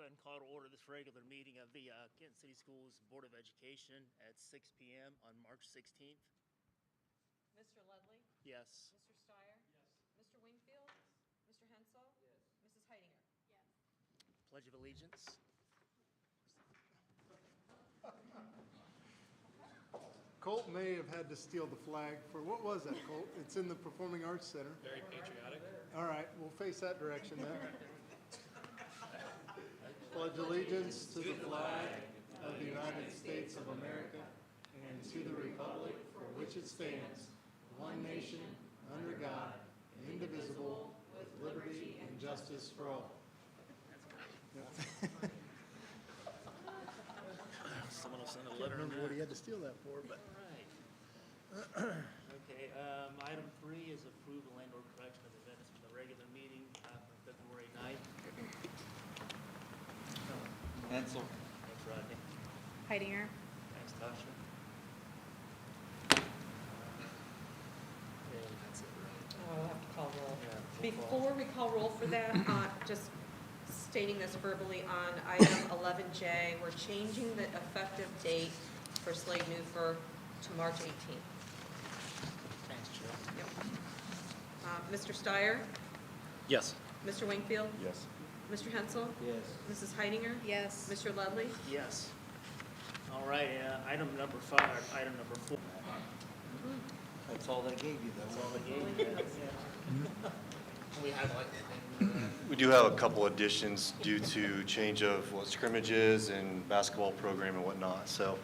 and call to order this regular meeting of the Kent City Schools Board of Education at 6 p.m. on March 16th. Mr. Ludley? Yes. Mr. Steyer? Yes. Mr. Wingfield? Yes. Mr. Hensel? Yes. Mrs. Heidinger? Yes. Pledge of Allegiance. Colt may have had to steal the flag for, what was that, Colt? It's in the Performing Arts Center. Very patriotic. All right, we'll face that direction then. Pledge allegiance to the flag of the United States of America and to the republic for which it stands, one nation, under God, indivisible, with liberty and justice for all. Someone will send a I letter. remember what he had to steal that for, but. All right. Okay, item 3 is approval and or correction of the minutes from the regular meeting from February 9th. Hensel. Thanks, Rodney. Heidinger? Thanks, Tasha. And that's it, right? I'll have to call roll. Yeah, roll call. Before we call roll for that, just stating this verbally on item 11J, we're changing the effective date for Slade Newfer to March 18th. Thanks, Jill. Yep. Mr. Steyer? Yes. Mr. Wingfield? Yes. Mr. Hensel? Yes. Mrs. Heidinger? Yes. Mr. Ludley? Yes. All right, item number 4. That's all they gave you, That's though. all the game. We have We do have a couple additions due to change of scrimmages and basketball program and whatnot, so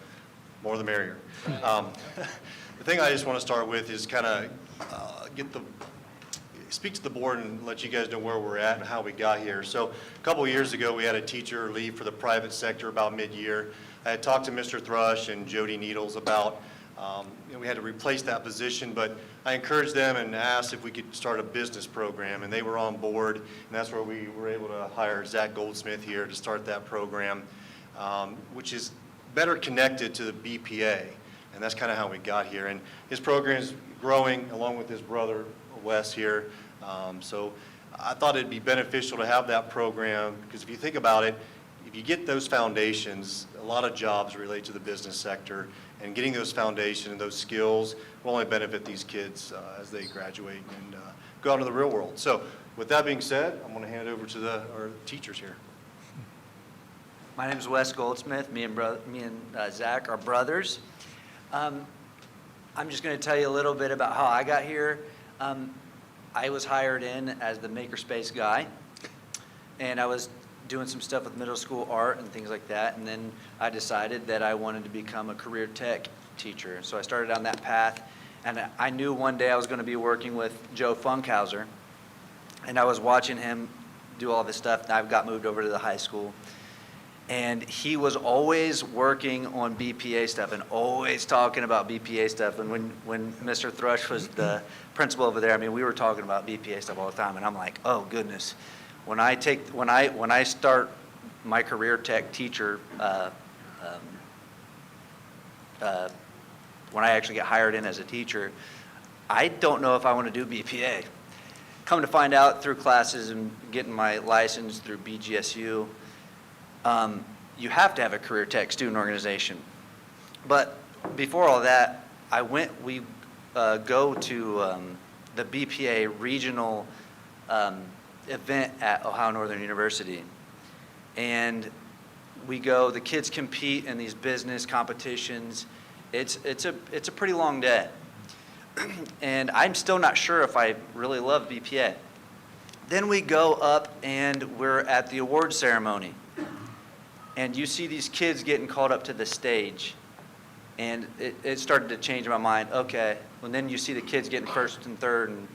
more the merrier. The thing I just want to start with is kind of speak to the board and let you guys know where we're at and how we got here. So a couple of years ago, we had a teacher leave for the private sector about mid-year. I had talked to Mr. Thrush and Jody Needles about we had to replace that position, but I encouraged them and asked if we could start a business program, and they were on board, and that's where we were able to hire Zach Goldsmith here to start that program, which is better connected to the BPA, and that's kind of how we got here. And his program is growing along with his brother, Wes, here, so I thought it'd be beneficial to have that program, because if you think about it, if you get those foundations, a lot of jobs relate to the business sector, and getting those foundations and those skills will only benefit these kids as they graduate and go out into the real world. So with that being said, I'm going to hand it over to our teachers here. My name is Wes Goldsmith. Me and Zach are brothers. I'm just going to tell you a little bit about how I got here. I was hired in as the makerspace guy, and I was doing some stuff with middle school art and things like that, and then I decided that I wanted to become a career tech teacher. So I started on that path, and I knew one day I was going to be working with Joe Funkhauser, and I was watching him do all this stuff, and I got moved over to the high school, and he was always working on BPA stuff and always talking about BPA stuff. And when Mr. Thrush was the principal over there, I mean, we were talking about BPA stuff all the time, and I'm like, oh goodness. When I start my career tech teacher, when I actually get hired in as a teacher, I don't know if I want to do BPA. Come to find out through classes and getting my license through BGSU, you have to have a career tech student organization. But before all that, we go to the BPA regional event at Ohio Northern University, and we go. The kids compete in these business competitions. It's a pretty long day, and I'm still not sure if I really love BPA. Then we go up and we're at the award ceremony, and you see these kids getting called up to the stage, and it started to change my mind. Okay, and then you see the kids getting first and third, and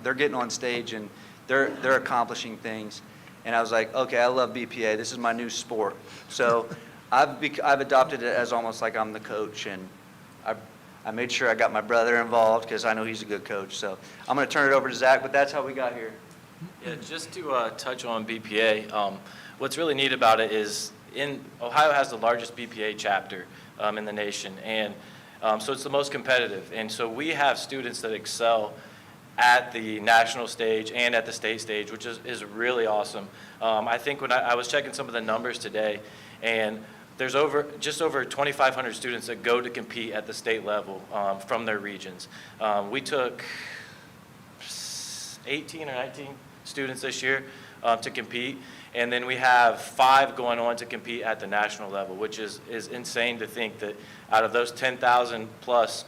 they're getting on stage and they're accomplishing things, and I was like, okay, I love BPA. This is my new sport. So I've adopted it as almost like I'm the coach, and I made sure I got my brother involved because I know he's a good coach. So I'm going to turn it over to Zach, but that's how we got here. Yeah, just to touch on BPA, what's really neat about it is Ohio has the largest BPA chapter in the nation, and so it's the most competitive. And so we have students that excel at the national stage and at the state stage, which is really awesome. I think when I was checking some of the numbers today, and there's just over 2,500 students that go to compete at the state level from their regions. We took 18 or 19 students this year to compete, and then we have 5 going on to compete at the national level, which is insane to think that out of those 10,000 plus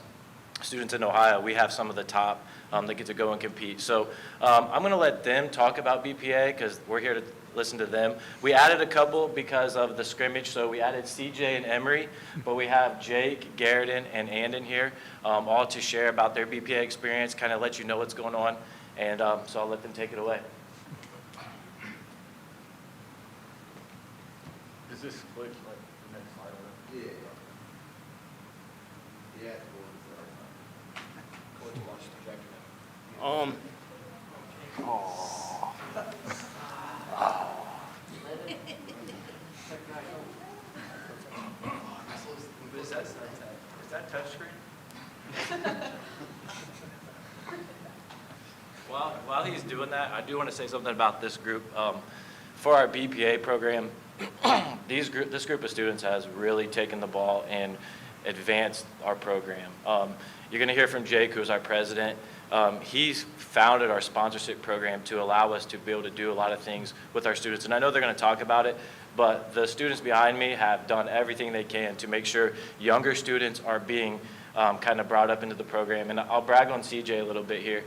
students in Ohio, we have some of the top that get to go and compete. So I'm going to let them talk about BPA because we're here to listen to them. We added a couple because of the scrimmage, so we added CJ and Emery, but we have Jake, Garrison, and Andon here, all to share about their BPA experience, kind of let you know what's going on, and so I'll let them take it away. Does this click like the next slide over? Yeah. Yeah. Is that touchscreen? While he's doing that, I do want to say something about this group. For our BPA program, this group of students has really taken the ball and advanced our program. You're going to hear from Jake, who's our president. He's founded our sponsorship program to allow us to be able to do a lot of things with our students. And I know they're going to talk about it, but the students behind me have done everything they can to make sure younger students are being kind of brought up into the program. And I'll brag on CJ a little bit here.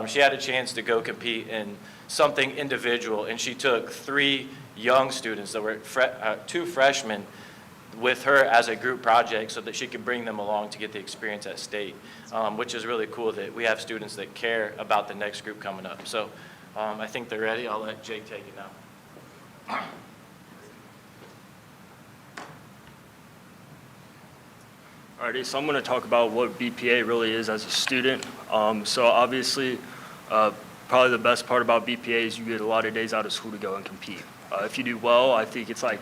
She had a chance to go compete in something individual, and she took 3 young students that were 2 freshmen with her as a group project so that she could bring them along to get the experience at state, which is really cool that we have students that care about the next group coming up. So I think they're ready. I'll let Jake take it now. Alrighty, so I'm going to talk about what BPA really is as a student. So obviously, probably the best part about BPA is you get a lot of days out of school to go and compete. If you do well, I think it's like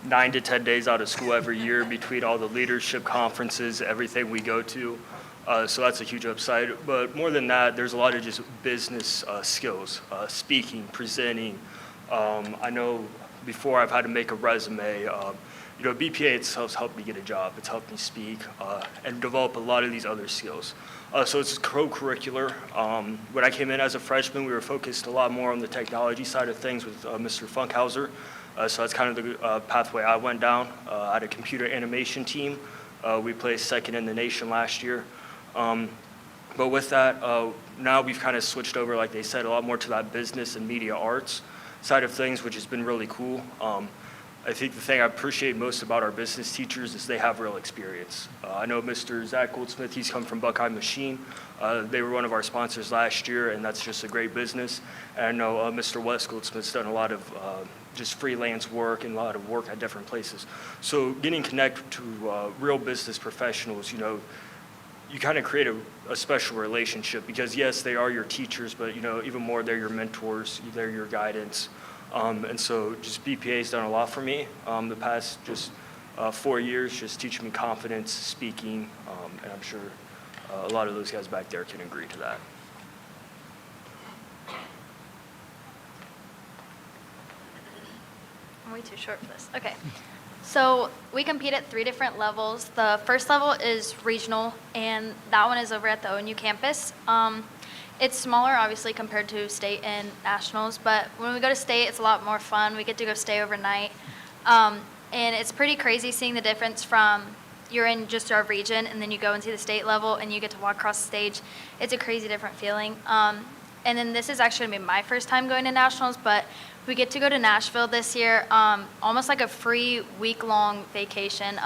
9 to 10 days out of school every year between all the leadership conferences, everything we go to. So that's a huge upside. But more than that, there's a lot of just business skills, speaking, presenting. I know before I've had to make a resume. BPA itself helped me get a job. It's helped me speak and develop a lot of these other skills. So it's co-curricular. When I came in as a freshman, we were focused a lot more on the technology side of things with Mr. Funkhauser. So that's kind of the pathway I went down. I had a computer animation team. We placed second in the nation last year. But with that, now we've kind of switched over, like they said, a lot more to that business and media arts side of things, which has been really cool. I think the thing I appreciate most about our business teachers is they have real experience. I know Mr. Zach Goldsmith, he's come from Buckeye Machine. They were one of our sponsors last year, and that's just a great business. And I know Mr. Wes Goldsmith's done a lot of just freelance work and a lot of work at different places. So getting connected to real business professionals, you kind of create a special relationship because, yes, they are your teachers, but, even more, they're your mentors, they're your guidance. And so just BPA's done a lot for me the past just 4 years, just teaching me confidence, speaking, and I'm sure a lot of those guys back there can agree to that. I'm way too short for this. Okay. So we compete at 3 different levels. The first level is regional, and that one is over at the ONU campus. It's smaller, obviously, compared to state and nationals, but when we go to state, it's a lot more fun. We get to go stay overnight. And it's pretty crazy seeing the difference from you're in just our region, and then you go into the state level, and you get to walk across the stage. It's a crazy different feeling. And then this is actually going to be my first time going to nationals, but we get to go to Nashville this year, almost like a free week-long vacation.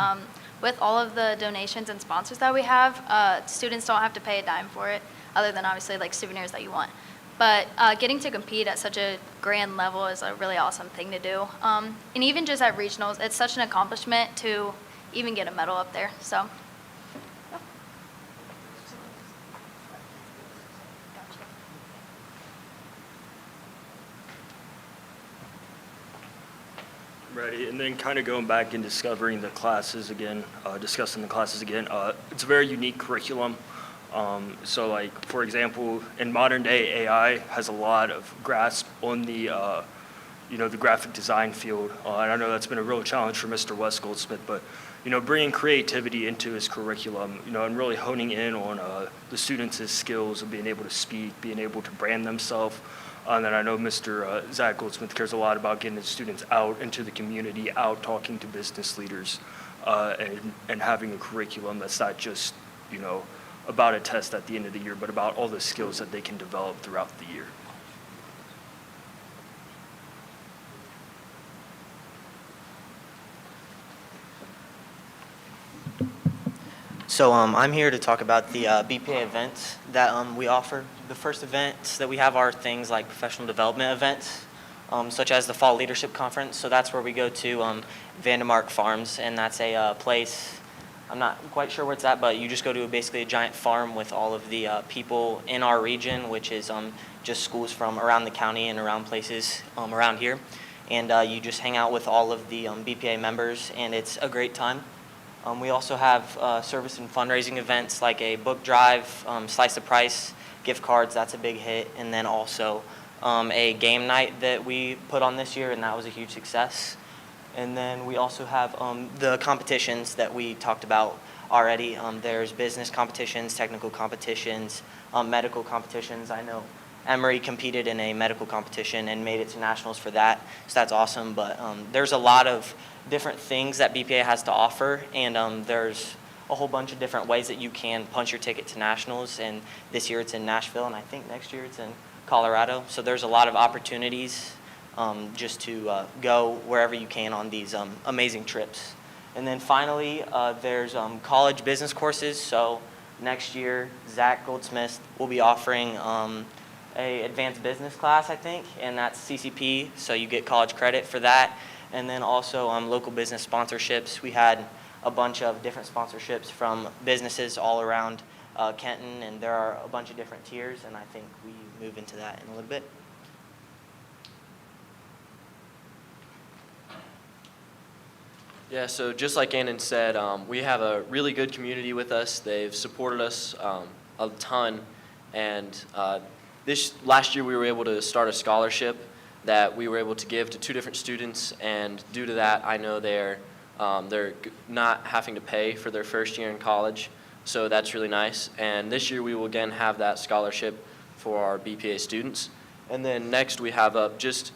With all of the donations and sponsors that we have, students don't have to pay a dime for it, other than obviously like souvenirs that you want. But getting to compete at such a grand level is a really awesome thing to do. And even just at regionals, it's such an accomplishment to even get a medal up there. So. Ready, and then kind of going back and discussing the classes again, it's a very unique curriculum. So like, for example, in modern day, AI has a lot of grasp on the, the graphic design field. And I know that's been a real challenge for Mr. Wes Goldsmith, but, bringing creativity into his curriculum, and really honing in on the students' skills of being able to speak, being able to brand themselves. And then I know Mr. Zach Goldsmith cares a lot about getting his students out into the community, out talking to business leaders, and having a curriculum that's not just, about a test at the end of the year, but about all the skills that they can develop throughout the year. So I'm here to talk about the BPA events that we offer. The first events that we have are things like professional development events, such as the Fall Leadership Conference. So that's where we go to Vandermark Farms, and that's a place, I'm not quite sure where it's at, but you just go to basically a giant farm with all of the people in our region, which is just schools from around the county and around places around here. And you just hang out with all of the BPA members, and it's a great time. We also have service and fundraising events like a book drive, Slice the Price, gift cards, that's a big hit, and then also a game night that we put on this year, and that was a huge success. And then we also have the competitions that we talked about already. There's business competitions, technical competitions, medical competitions. I know Emory competed in a medical competition and made it to nationals for that, so that's awesome. But there's a lot of different things that BPA has to offer, and there's a whole bunch of different ways that you can punch your ticket to nationals. And this year it's in Nashville, and I think next year it's in Colorado. So there's a lot of opportunities just to go wherever you can on these amazing trips. And then finally, there's college business courses. So next year, Zach Goldsmith will be offering a advanced business class, I think, and that's CCP, so you get college credit for that. And then also local business sponsorships. We had a bunch of different sponsorships from businesses all around Kenton, and there are a bunch of different tiers, and I think we move into that in a little bit. Yeah, so just like Annan said, we have a really good community with us. They've supported us a ton, and this last year we were able to start a scholarship that we were able to give to 2 different students, and due to that, I know they're not having to pay for their first year in college, so that's really nice. And this year we will again have that scholarship for our BPA students. And then next we have up just,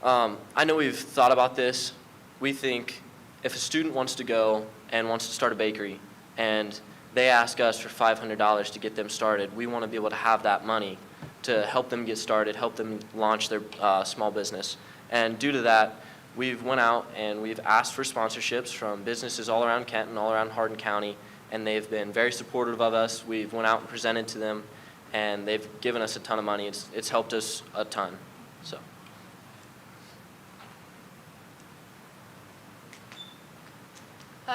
I know we've thought about this. We think if a student wants to go and wants to start a bakery and they ask us for $500 to get them started, we want to be able to have that money to help them get started, help them launch their small business. And due to that, we've went out and we've asked for sponsorships from businesses all around Kenton, all around Hardin County, and they've been very supportive of us. We've went out and presented to them, and they've given us a ton of money. It's helped us a ton. So.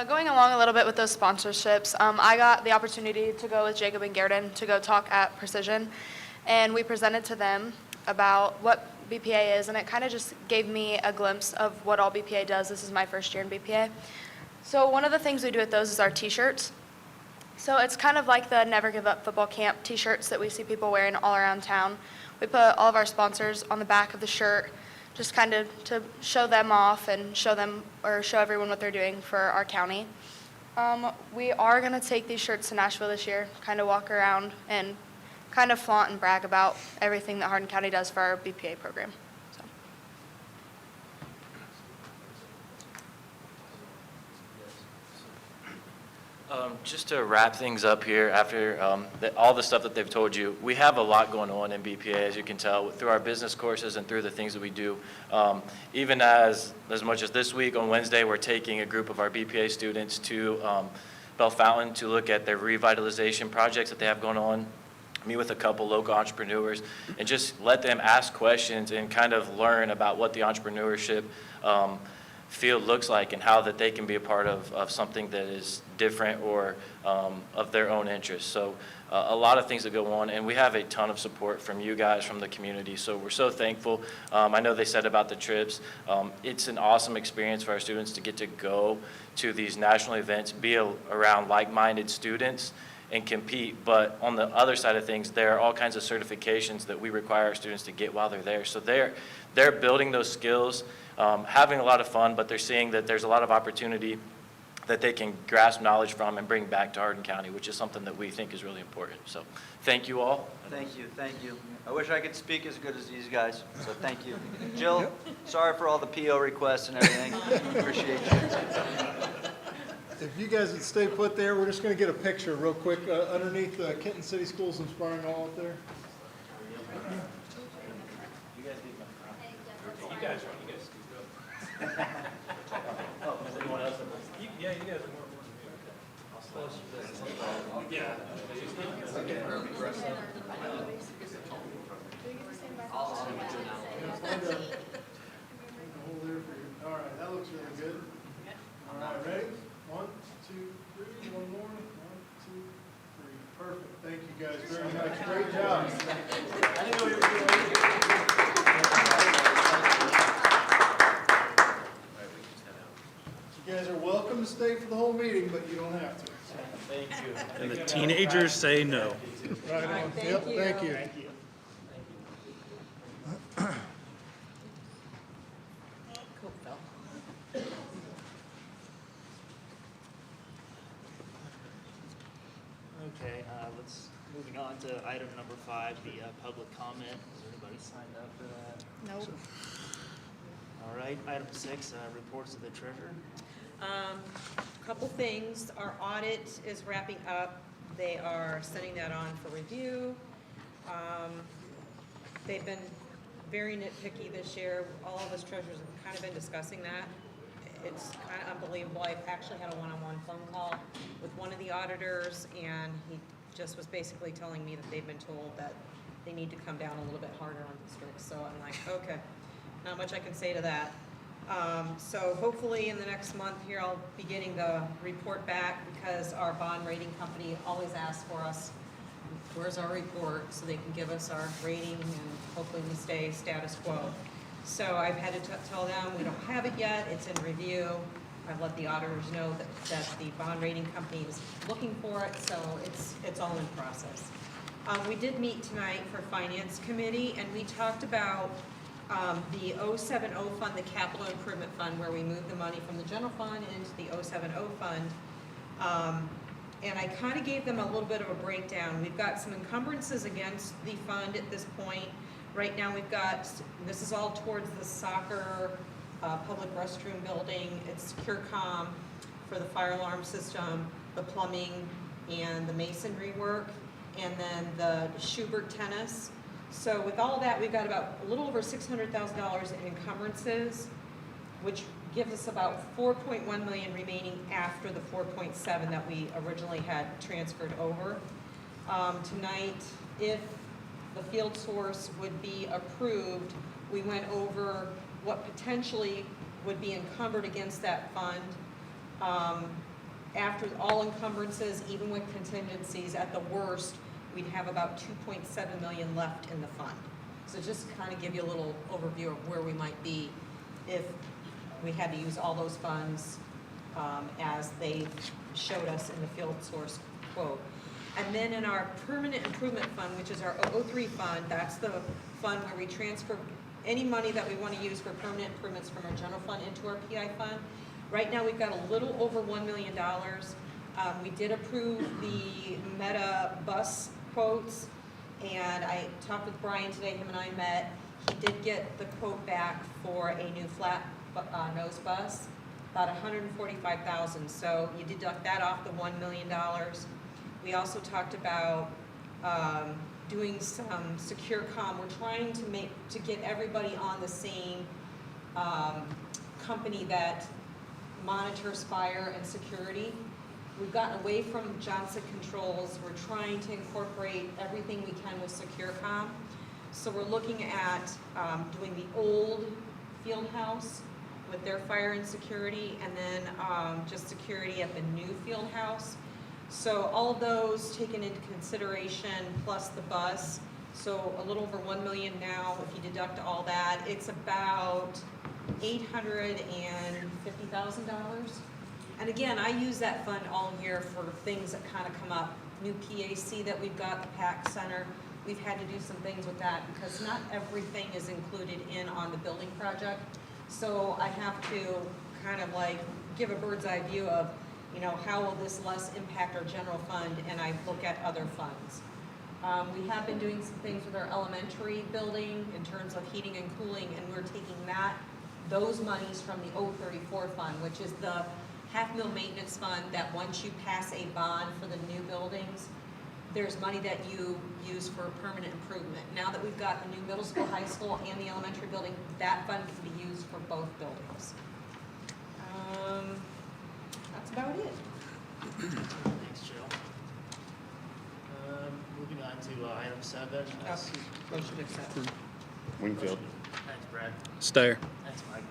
Going along a little bit with those sponsorships, I got the opportunity to go with Jacob and Garrison to go talk at Precision, and we presented to them about what BPA is, and it kind of just gave me a glimpse of what all BPA does. This is my first year in BPA. So one of the things we do with those is our t-shirts. So it's kind of like the Never Give Up Football Camp t-shirts that we see people wearing all around town. We put all of our sponsors on the back of the shirt, just kind of to show them off and show everyone what they're doing for our county. We are going to take these shirts to Nashville this year, kind of walk around and kind of flaunt and brag about everything that Hardin County does for our BPA program. So. Just to wrap things up here, after all the stuff that they've told you, we have a lot going on in BPA, as you can tell, through our business courses and through the things that we do. Even as much as this week on Wednesday, we're taking a group of our BPA students to Bell Fountain to look at their revitalization projects that they have going on, meet with a couple local entrepreneurs, and just let them ask questions and kind of learn about what the entrepreneurship field looks like and how that they can be a part of something that is different or of their own interest. So a lot of things that go on, and we have a ton of support from you guys, from the community, so we're so thankful. I know they said about the trips, it's an awesome experience for our students to get to go to these national events, be around like-minded students, and compete. But on the other side of things, there are all kinds of certifications that we require our students to get while they're there. So they're building those skills, having a lot of fun, but they're seeing that there's a lot of opportunity that they can grasp knowledge from and bring back to Hardin County, which is something that we think is really important. So thank you all. Thank you, thank you. I wish I could speak as good as these guys, so thank you. Jill, sorry for all the PO requests and everything. Appreciate you. If you guys would stay put there, we're just going to get a picture real quick underneath the Kenton City Schools Inspiring All up there. You guys anyone else? Yeah, you guys are more important. Yeah. All right, that looks really good. All right, ready? 1, 2, 3. One more. 1, 2, 3. Perfect. Thank you guys very much. Great job. I didn't know you were You guys are welcome to stay for the whole meeting, but you don't have to. Thank you. And the teenagers say no. Right on. Yep, thank you. Cool, Phil. Okay, moving on to item number 5, the public comment. Is anybody signed up for that? Nope. All right, item 6, reports of the treasurer. Couple things. Our audit is wrapping up. They are sending that on for review. They've been very nitpicky this year. All of us treasurers have kind of been discussing that. It's kind of unbelievable. I've actually had a one-on-one phone call with one of the auditors, and he just was basically telling me that they've been told that they need to come down a little bit harder on districts. So I'm like, okay, not much I can say to that. So hopefully in the next month here, I'll be getting the report back, because our bond rating company always asks for us, where's our report, so they can give us our rating, and hopefully we stay status quo. So I've had to tell them we don't have it yet, it's in review. I've let the auditors know that the bond rating company is looking for it, so it's all in process. We did meet tonight for Finance Committee, and we talked about the 070 fund, the capital improvement fund, where we moved the money from the general fund into the 070 fund. And I kind of gave them a little bit of a breakdown. We've got some encumbrances against the fund at this point. Right now we've got, this is all towards the soccer, public restroom building. It's SecureCom for the fire alarm system, the plumbing, and the masonry work, and then the Schubert tennis. So with all that, we've got about a little over $600,000 in encumbrances, which gives us about $4.1 million remaining after the $4.7 that we originally had transferred over. Tonight, if the field source would be approved, we went over what potentially would be encumbered against that fund. After all encumbrances, even with contingencies, at the worst, we'd have about $2.7 million left in the fund. So just to kind of give you a little overview of where we might be if we had to use all those funds as they showed us in the field source quote. And then in our permanent improvement fund, which is our 003 fund, that's the fund where we transfer any money that we want to use for permanent improvements from our general fund into our PI fund. Right now, we've got a little over $1 million. We did approve the Meta bus quotes, and I talked with Brian today, him and I met. He did get the quote back for a new flat nose bus, about $145,000. So you deduct that off the $1 million. We also talked about doing some SecureCom. We're trying to get everybody on the same company that monitors fire and security. We've gotten away from Johnson Controls. We're trying to incorporate everything we can with SecureCom. So we're looking at doing the old field house with their fire and security, and then just security at the new field house. So all of those taken into consideration, plus the bus, so a little over $1 million now. If you deduct all that, it's about $850,000. And again, I use that fund all year for things that kind of come up new PAC that we've got, the PAC Center. We've had to do some things with that because not everything is included in on the building project. So I have to kind of like give a bird's eye view of, you know, how will this less impact our general fund, and I look at other funds. We have been doing some things with our elementary building in terms of heating and cooling, and we're taking those monies from the 034 fund, which is the half-mil maintenance fund that once you pass a bond for the new buildings, there's money that you use for permanent improvement. Now that we've got the new middle school, high school, and the elementary building, that fund can be used for both buildings. That's about it. Thanks, Jill. Moving on to item 7. Motion to accept. Wingfield. Thanks, Brad. Stair. Thanks, Mike.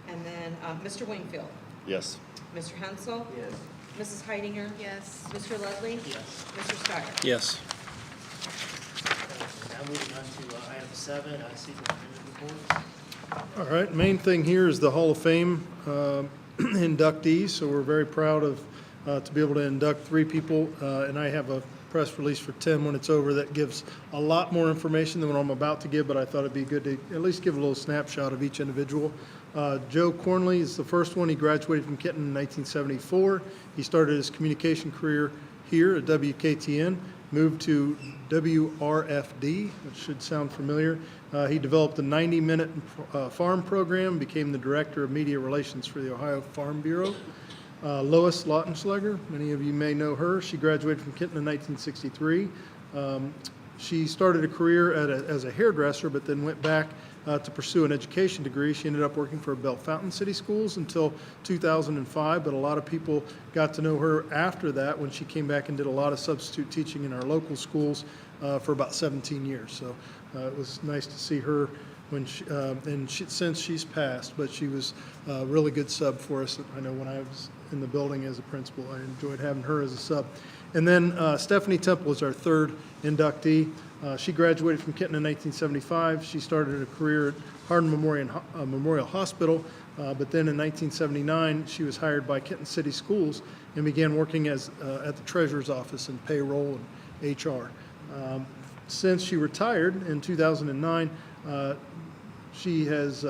And then Mr. Wingfield, Yes. Mr. Hensel, Yes. Mrs. Heidinger, Yes. Mr. Ludley, Yes. Mr. Steyer. Yes. Now moving on to item 7, superintendent reports. All right, main thing here is the Hall of Fame inductees, so we're very proud of, to be able to induct 3 people, and I have a press release for Tim when it's over that gives a lot more information than what I'm about to give, but I thought it'd be good to at least give a little snapshot of each individual. Joe Cornley is the first one. He graduated from Kenton in 1974. He started his communication career here at WKTN, moved to WRFD, which should sound familiar. He developed a 90-minute farm program, became the Director of Media Relations for the Ohio Farm Bureau. Lois Lautenschlager, many of you may know her. She graduated from Kenton in 1963. She started a career as a hairdresser, but then went back to pursue an education degree. She ended up working for Bell Fountain City Schools until 2005, but a lot of people got to know her after that when she came back and did a lot of substitute teaching in our local schools for about 17 years. So it was nice to see her when since she's passed, but she was a really good sub for us. I know when I was in the building as a principal, I enjoyed having her as a sub. And then Stephanie Temple is our third inductee. She graduated from Kenton in 1975. She started a career at Hardin Memorial Hospital, but then in 1979, she was hired by Kenton City Schools and began working at the treasurer's office in payroll and HR. Since she retired in 2009, she has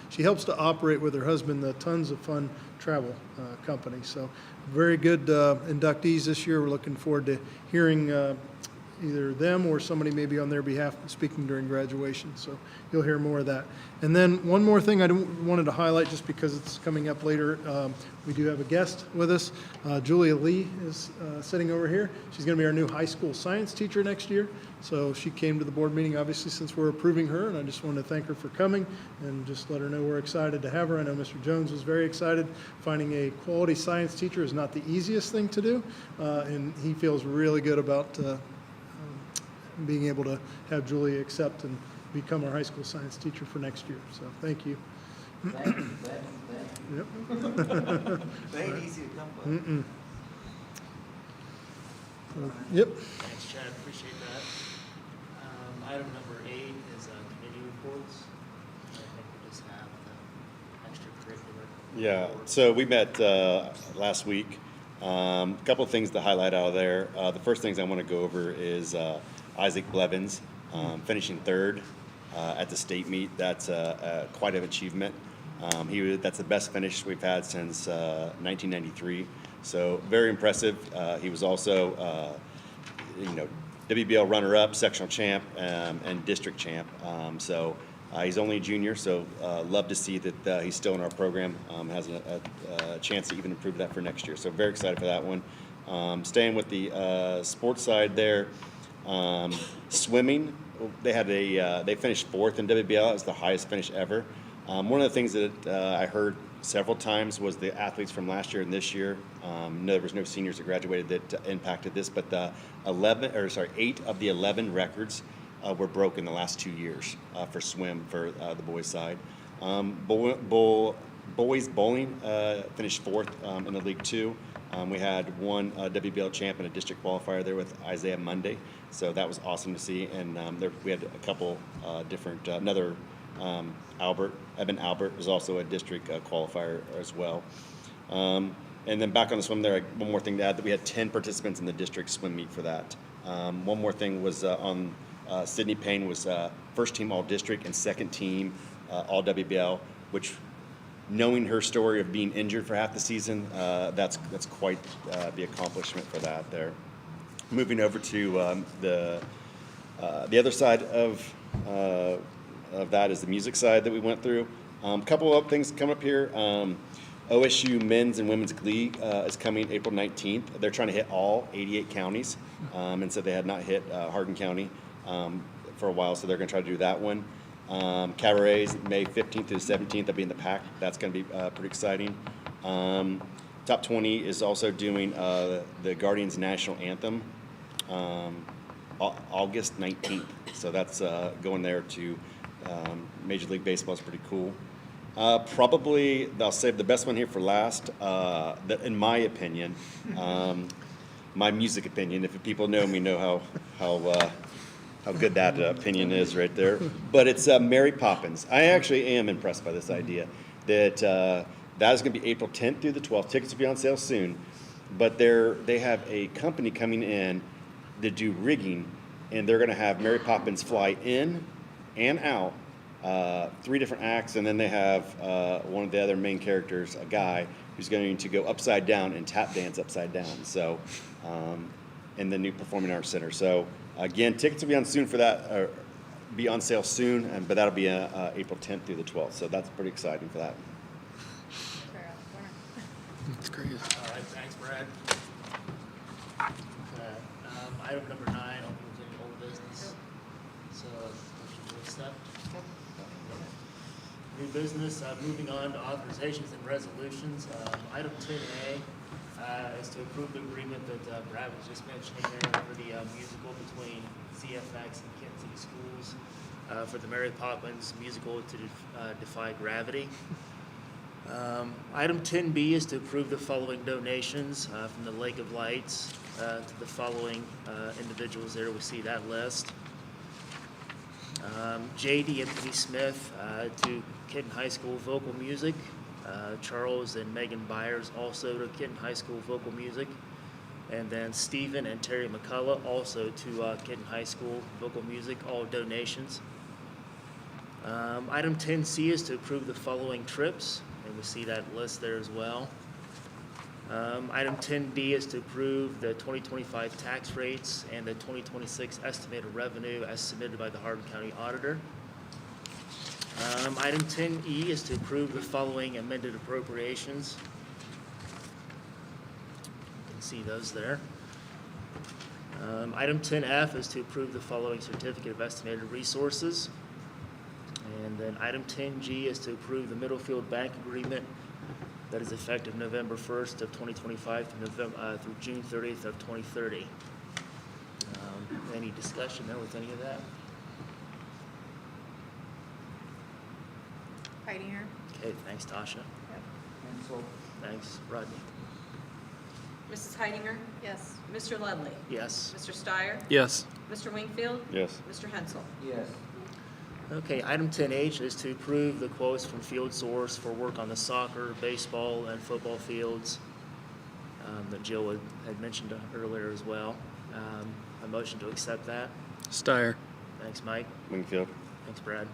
she helps to operate with her husband the Tons of Fun travel company. So very good inductees this year. We're looking forward to hearing either them or somebody maybe on their behalf speaking during graduation. So you'll hear more of that. And then one more thing I wanted to highlight just because it's coming up later. We do have a guest with us. Julia Lee is sitting over here. She's going to be our new high school science teacher next year. So she came to the board meeting, obviously, since we're approving her, and I just wanted to thank her for coming and just let her know we're excited to have her. I know Mr. Jones was very excited. Finding a quality science teacher is not the easiest thing to do, and he feels really good about being able to have Julia accept and become our high school science teacher for next year. So thank you. Thank you. Yep. They ain't easy to come by. Yep. Thanks, Chad. Appreciate that. Item number 8 is committee reports. I think we just have the extracurricular. Yeah, report. so we met last week. A couple of things to highlight out of there. The first things I want to go over is Isaac Blevins finishing third at the state meet. That's quite an achievement. That's the best finish we've had since 1993. So very impressive. He was also, WBL runner-up, sectional champ, and district champ. So he's only a junior, so love to see that he's still in our program, has a chance to even improve that for next year. So very excited for that one. Staying with the sports side there, swimming, they finished 4th in WBL. It was the highest finish ever. One of the things that I heard several times was the athletes from last year and this year. There was no seniors that graduated that impacted this, but 8 of the 11 records were broken in the last 2 years for swim for the boys' side. Boys bowling finished 4th in the League 2. We had one WBL champ and a district qualifier there with Isaiah Monday, so that was awesome to see. And we had a couple different, another Evan Albert was also a district qualifier as well. And then back on the swim there, one more thing to add, that we had 10 participants in the district swim meet for that. One more thing was on Sydney Payne was first team all-district and second team all-WBL, which, knowing her story of being injured for half the season, that's quite the accomplishment for that there. Moving over to the other side of that is the music side that we went through. Couple of things come up here. OSU Men's and Women's Glee is coming April 19th. They're trying to hit all 88 counties, and so they had not hit Hardin County for a while, so they're going to try to do that one. Cabarets, May 15th through the 17th, they'll be in the pack. That's going to be pretty exciting. Top 20 is also doing the Guardians National Anthem August 19th, so that's going there to Major League Baseball is pretty cool. Probably, I'll save the best one here for last. In my opinion, my music opinion, if people know me, know how good that opinion is right there. But it's Mary Poppins. I actually am impressed by this idea that that is going to be April 10th through the 12th. Tickets will be on sale soon. But they have a company coming in to do rigging, and they're going to have Mary Poppins fly in and out. 3 different acts, and then they have one of the other main characters, a guy, who's going to go upside down and tap dance upside down. So, in the new Performing Arts Center. So, again, tickets will be on soon for that, or be on sale soon, but that'll be April 10th through the 12th. So that's pretty exciting for that. That's great. All right, thanks, Brad. Item number 9, open any old business. So, motion to accept. New business, moving on to authorizations and resolutions. Item 10A is to approve the agreement that Brad was just mentioning there for the musical between CFX and Kent City Schools for the Mary Poppins musical to Defy Gravity. Item 10B is to approve the following donations from the Lake of Lights to the following individuals there. We see that list. J.D. and Penny Smith to Kenton High School Vocal Music. Charles and Megan Byers also to Kenton High School Vocal Music. And then Stephen and Terry McCullough also to Kenton High School Vocal Music, all donations. Item 10C is to approve the following trips, and we see that list there as well. Item 10D is to approve the 2025 tax rates and the 2026 estimated revenue as submitted by the Hardin County Auditor. Item 10E is to approve the following amended appropriations. You can see those there. Item 10F is to approve the following certificate of estimated resources. And then item 10G is to approve the Middlefield Bank agreement that is effective November 1st of 2025 through June 30th of 2030. Any discussion there with any of that? Heidinger? Okay, thanks, Tasha. Thanks, Rodney. Mrs. Heidinger? Yes. Mr. Ledley? Yes. Mr. Steyer? Yes. Mr. Wingfield? Yes. Mr. Hensel? Yes. Okay, item 10H is to approve the quotes from Field Source for work on the soccer, baseball, and football fields that Jill had mentioned earlier as well. A motion to accept that. Steyer. Thanks, Mike. Wingfield. Thanks, Brad.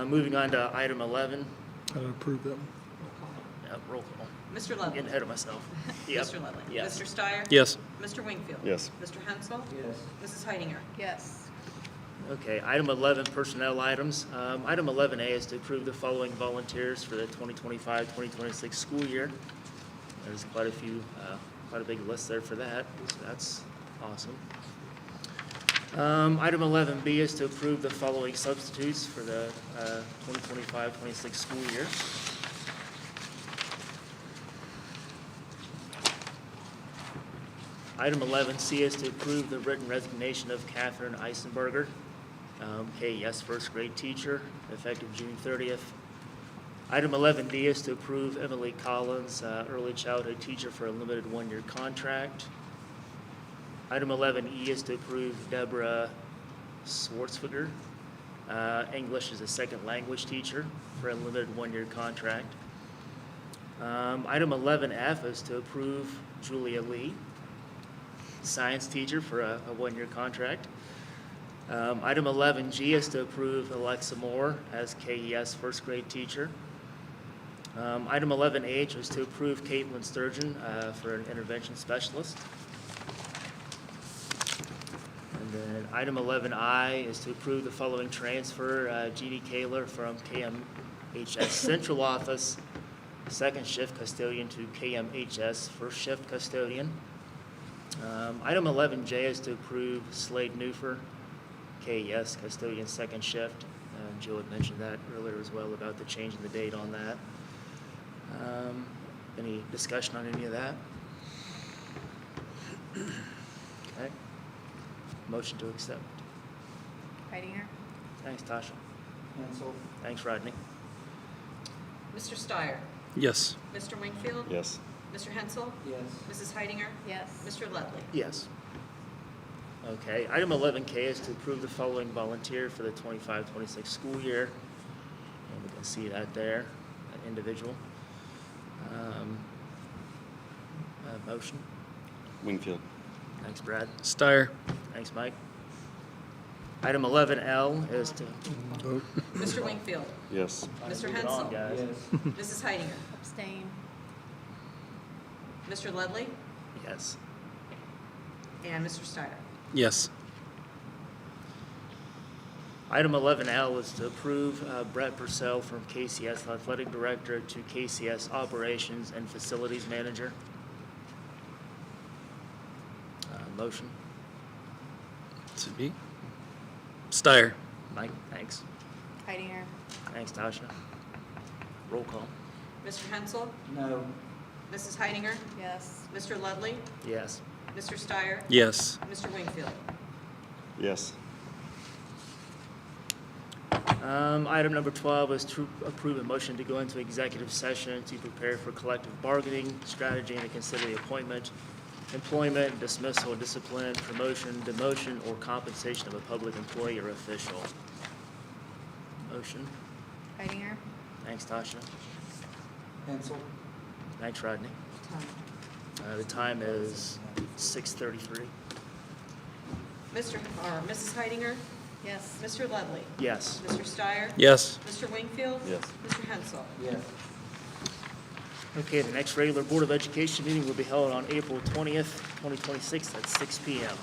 Moving on to item 11. Approve them. Roll call. Mr. I'm Ledley? getting ahead of myself. Yep. Mr. Ledley? Yes. Mr. Steyer? Yes. Mr. Wingfield? Yes. Mr. Hensel? Yes. Mrs. Heidinger? Yes. Okay, item 11, personnel items. Item 11A is to approve the following volunteers for the 2025-2026 school year. There's quite a few, quite a big list there for that, so that's awesome. Item 11B is to approve the following substitutes for the 2025-26 school year. Item 11C is to approve the written resignation of Catherine Eisenberger, KES first grade teacher, effective June 30th. Item 11D is to approve Emily Collins, early childhood teacher for a limited 1-year contract. Item 11E is to approve Deborah Schwartzfeger, English as a second language teacher for a limited 1-year contract. Item 11F is to approve Julia Lee, science teacher, for a one-year contract. Item 11G is to approve Alexa Moore as KES first grade teacher. Item 11H is to approve Caitlin Sturgeon for an intervention specialist. And then item 11I is to approve the following transfer, Jeannie Kaler from KMHS Central Office, second shift custodian, to KMHS first shift custodian. Item 11J is to approve Slade Newfer, KES custodian, second shift. Jill had mentioned that earlier as well about the change in the date on that. Any discussion on any of that? Okay. Motion to accept. Heidinger? Thanks, Tasha. Thanks, Rodney. Mr. Steyer? Yes. Mr. Wingfield? Yes. Mr. Hensel? Yes. Mrs. Heidinger? Yes. Mr. Ledley? Yes. Okay, item 11K is to approve the following volunteer for the 25-26 school year. And we can see that there, that individual. Motion. Wingfield. Thanks, Brad. Steyer. Thanks, Mike. Item 11L is to, Vote. Mr. Wingfield? Yes. Mr. move it on, Hensel? guys. Mrs. Heidinger? Abstain. Mr. Ledley? Yes. And Mr. Steyer? Yes. Item 11L is to approve Brett Purcell from KCS Athletic Director to KCS Operations and Facilities Manager. Motion. To be. Steyer. Mike, thanks. Heidinger? Thanks, Tasha. Roll call. Mr. Hensel? No. Mrs. Heidinger? Yes. Mr. Ledley? Yes. Mr. Steyer? Yes. Mr. Wingfield? Yes. Item number 12 is to approve a motion to go into executive session to prepare for collective bargaining strategy and to consider the appointment, employment, dismissal, discipline, promotion, demotion, or compensation of a public employee or official. Motion. Heidinger? Thanks, Tasha. Hensel? Thanks, Rodney. The time is 6:33. Mrs. Heidinger? Yes. Mr. Ledley? Yes. Mr. Steyer? Yes. Mr. Wingfield? Yes. Mr. Hensel? Yes. Okay, the next regular Board of Education meeting will be held on April 20th, 2026 at 6 p.m.